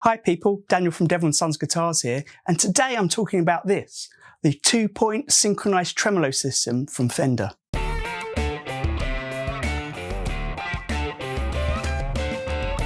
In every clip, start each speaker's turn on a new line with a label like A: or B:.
A: Hi people, Daniel from Devil & Sons Guitars here, and today I'm talking about this, the 2-point synchronized tremolo system from Fender.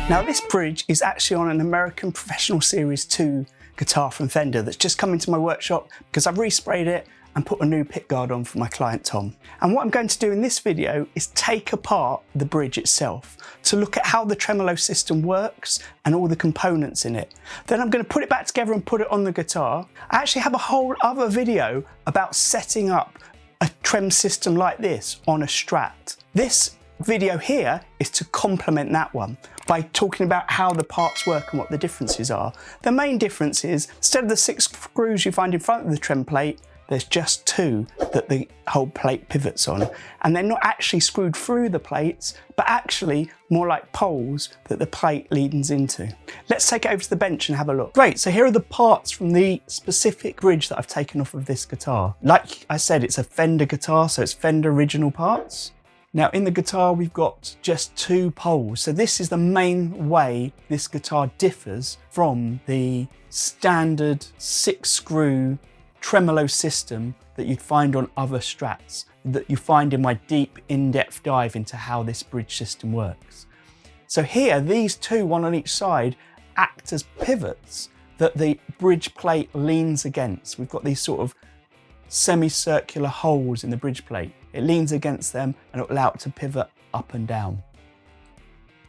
A: Now this bridge is actually on an American Professional Series 2 guitar from Fender that's just come into my workshop because I've resprayed it and put a new pickguard on for my client Tom. And what I'm going to do in this video is take apart the bridge itself to look at how the tremolo system works and all the components in it. Then I'm going to put it back together and put it on the guitar. I actually have a whole other video about setting up a trem system like this on a Strat. This video here is to complement that one by talking about how the parts work and what the differences are. The main difference is, instead of the 6 screws you find in front of the trem plate, there's just 2 that the whole plate pivots on, and they're not actually screwed through the plates, but actually more like poles that the plate leans into. Let's take it over to the bench and have a look. Great, so here are the parts from the specific bridge that I've taken off of this guitar. Like I said, it's a Fender guitar, so it's Fender original parts. Now in the guitar we've got just 2 poles, so this is the main way this guitar differs from the standard 6-screw tremolo system that you'd find on other Strats, that you find in my deep in-depth dive into how this bridge system works. So here, these 2, one on each side, act as pivots that the bridge plate leans against. We've got these sort of semicircular holes in the bridge plate. It leans against them and it'll allow it to pivot up and down.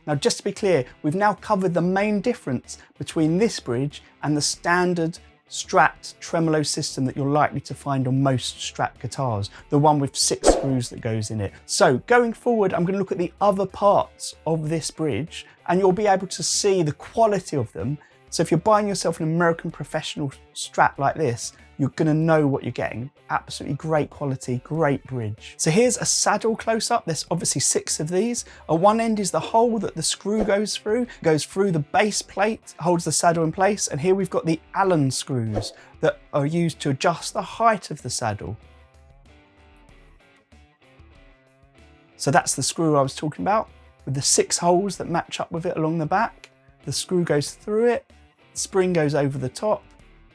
A: Now just to be clear, we've now covered the main difference between this bridge and the standard Strat tremolo system that you're likely to find on most Strat guitars, the one with 6 screws that goes in it. So going forward, I'm going to look at the other parts of this bridge and you'll be able to see the quality of them. So if you're buying yourself an American Professional Strat like this, you're going to know what you're getting. Absolutely great quality, great bridge. So here's a saddle close-up. There's obviously 6 of these. At one end is the hole that the screw goes through the base plate, holds the saddle in place, and here we've got the Allen screws that are used to adjust the height of the saddle. So that's the screw I was talking about, with the 6 holes that match up with it along the back. The screw goes through it, the spring goes over the top,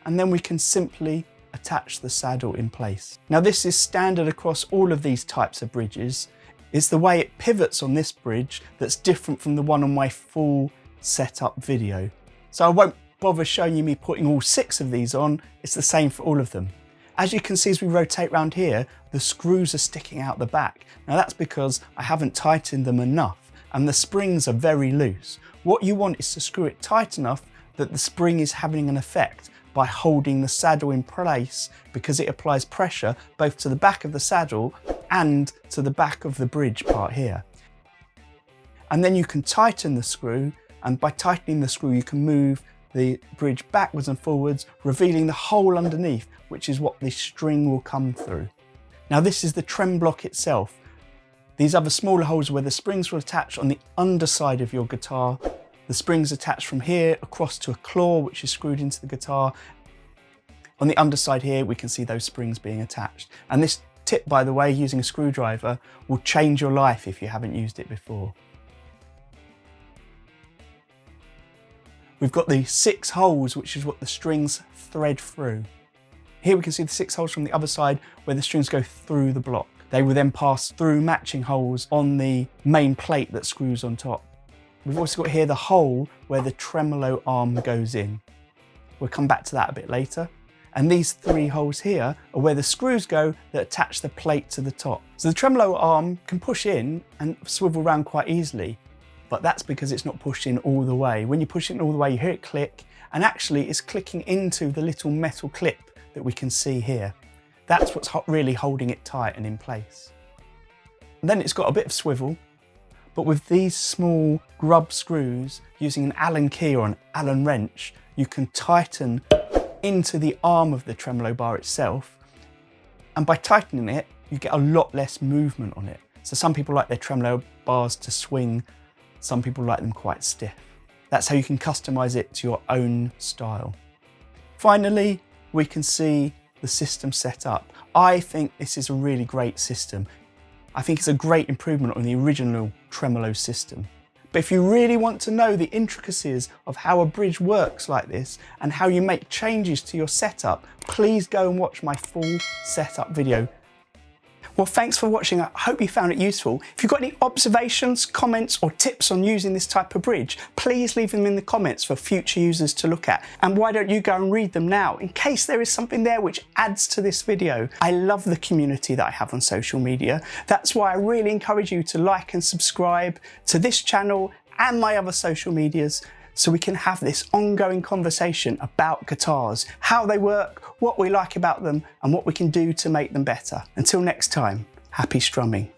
A: and then we can simply attach the saddle in place. Now this is standard across all of these types of bridges. It's the way it pivots on this bridge that's different from the one on my full setup video. So I won't bother showing you me putting all 6 of these on, it's the same for all of them. As you can see as we rotate around here, the screws are sticking out the back. Now that's because I haven't tightened them enough and the springs are very loose. What you want is to screw it tight enough that the spring is having an effect by holding the saddle in place, because it applies pressure both to the back of the saddle and to the back of the bridge part here. And then you can tighten the screw, and by tightening the screw you can move the bridge backwards and forwards, revealing the hole underneath, which is what the string will come through. Now this is the trem block itself. These other smaller holes where the springs will attach on the underside of your guitar. The springs attached from here across to a claw which is screwed into the guitar. On the underside here we can see those springs being attached. And this tip, by the way, using a screwdriver will change your life if you haven't used it before. We've got the 6 holes, which is what the strings thread through. Here we can see the 6 holes from the other side where the strings go through the block. They will then pass through matching holes on the main plate that screws on top. We've also got here the hole where the tremolo arm goes in. We'll come back to that a bit later. And these 3 holes here are where the screws go that attach the plate to the top. So the tremolo arm can push in and swivel around quite easily, but that's because it's not pushed in all the way. When you push it all the way, you hear it click, and actually it's clicking into the little metal clip that we can see here. That's what's really holding it tight and in place. And then it's got a bit of swivel, but with these small grub screws, using an Allen key or an Allen wrench, you can tighten into the arm of the tremolo bar itself. And by tightening it, you get a lot less movement on it. So some people like their tremolo bars to swing, some people like them quite stiff. That's how you can customize it to your own style. Finally, we can see the system set up. I think this is a really great system. I think it's a great improvement on the original tremolo system. But if you really want to know the intricacies of how a bridge works like this and how you make changes to your setup, please go and watch my full setup video. Well, thanks for watching. I hope you found it useful. If you've got any observations, comments or tips on using this type of bridge, please leave them in the comments for future users to look at. And why don't you go and read them now in case there is something there which adds to this video. I love the community that I have on social media. That's why I really encourage you to like and subscribe to this channel and my other social medias, so we can have this ongoing conversation about guitars, how they work, what we like about them, and what we can do to make them better. Until next time, happy strumming.